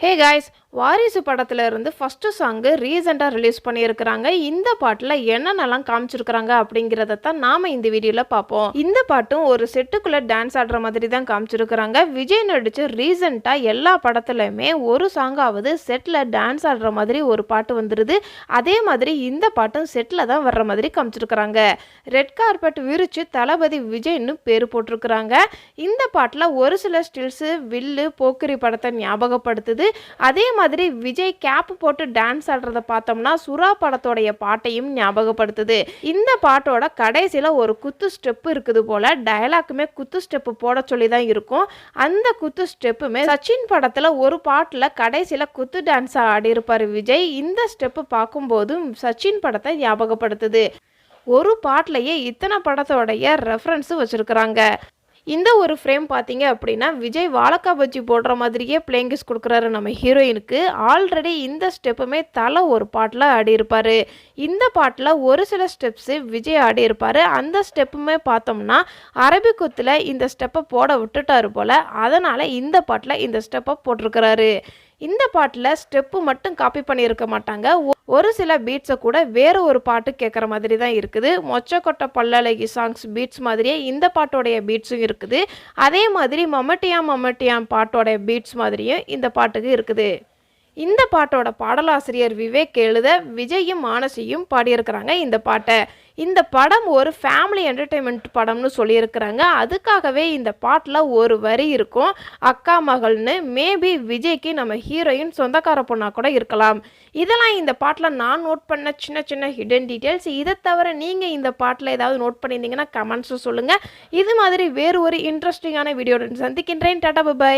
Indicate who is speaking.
Speaker 1: Hey guys, வாரிசு படத்துல இருந்து ஃபர்ஸ்ட் சாங் ரீசெண்டா ரிலீஸ் பண்ணியிருக்கிறாங்க. இந்த பாட்டுல என்னென்னலாம் காமிச்சிருக்கிறாங்க அப்படிங்கிறத தான் நாம இந்த வீடியோல பார்ப்போம். இந்த பாட்டும் ஒரு செட்டுக்குள்ள டான்ஸ் ஆடுற மாதிரி தான் காமிச்சிருக்கிறாங்க. விஜய் நடிச்ச ரீசெண்டா எல்லா படத்துலயுமே ஒரு சாங்காவது செட்ல டான்ஸ் ஆடுற மாதிரி ஒரு பாட்டு வந்துருது. அதே மாதிரி இந்த பாட்டும் செட்ல தான் வர்ற மாதிரி காமிச்சிருக்கிறாங்க. ரெட் கார்பெட் விரிச்சு தளபதி விஜய்னு பேர் போட்டிருக்கிறாங்க. இந்த பாட்டுல ஒரு சில ஸ்டில்ஸ் வில்லு போக்கிரி படத்தை ஞாபகப்படுத்துது. அதே மாதிரி விஜய் கேப் போட்டு டான்ஸ் ஆடுறத பார்த்தோம்னா சுறா படத்தோடைய பாட்டையும் ஞாபகப்படுத்துது. இந்த பாட்டோட கடைசியில் ஒரு குத்து ஸ்டெப் இருக்குது போல. டயலாக்குமே குத்து ஸ்டெப்பு போட சொல்லி தான் இருக்கும். அந்த குத்து ஸ்டெப்புமே சச்சின் படத்தில் ஒரு பாட்டில் கடைசியில் குத்து டான்ஸ் ஆடி இருப்பார் விஜய். இந்த ஸ்டெப்பு பார்க்கும்போதும் சச்சின் படத்தை ஞாபகப்படுத்துது. ஒரு பாட்டிலேயே இத்தனை படத்தோடைய ரெஃபரன்ஸு வச்சுருக்கிறாங்க. இந்த ஒரு ஃப்ரேம் பார்த்தீங்க அப்படின்னா விஜய் வாழைக்காய் பஜ்ஜி போடுற மாதிரியே பிளேங்கிஸ் கொடுக்குறாரு நம்ம ஹீரோயினுக்கு. ஆல்ரெடி இந்த ஸ்டெப்புமே தலை ஒரு பாட்டில் ஆடி இருப்பார். இந்த பாட்டில் ஒரு சில ஸ்டெப்ஸு விஜய் ஆடி இருப்பார். அந்த ஸ்டெப்புமே பார்த்தோம்னா அரபிக்குத்தில் இந்த ஸ்டெப்பை போட விட்டுட்டாரு போல். அதனால் இந்த பாட்டில் இந்த ஸ்டெப்பை போட்டிருக்கிறாரு. இந்த பாட்டில் ஸ்டெப்பு மட்டும் காப்பி பண்ணியிருக்க மாட்டாங்க. ஒரு சில பீட்ஸை கூட வேறு ஒரு பாட்டு கேட்குற மாதிரி தான் இருக்குது. மொச்சக்கொட்டை பல்லழகி சாங்ஸ் பீட்ஸ் மாதிரியே இந்த பாட்டோடைய பீட்ஸும் இருக்குது. அதே மாதிரி மம்மட்டியாம் பாட்டோடைய பீட்ஸ் மாதிரியும் இந்த பாட்டுக்கு இருக்குது. இந்த பாட்டோட பாடலாசிரியர் விவேக் எழுத விஜயும் மானசியும் பாடியிருக்கிறாங்க இந்த பாட்டை. இந்த படம் ஒரு ஃபேமிலி என்டர்டெயின்மெண்ட் படம்னு சொல்லியிருக்கிறாங்க. அதுக்காகவே இந்த பாட்டில் ஒரு வரி இருக்கும், அக்கா மகள்னு. மேபி விஜய்க்கு நம்ம ஹீரோயின் சொந்தக்கார பொண்ணா கூட இருக்கலாம். இதெல்லாம் இந்த பாட்டில் நான் நோட் பண்ண சின்ன சின்ன ஹிடன் டீட்டெயில்ஸ். இதை தவிர நீங்கள் இந்த பாட்டில் ஏதாவது நோட் பண்ணியிருந்தீங்கன்னா கமெண்ட்ஸும் சொல்லுங்கள். இது மாதிரி வேறு ஒரு இன்ட்ரெஸ்டிங்கான வீடியோட சந்திக்கின்றேன். Tata bye.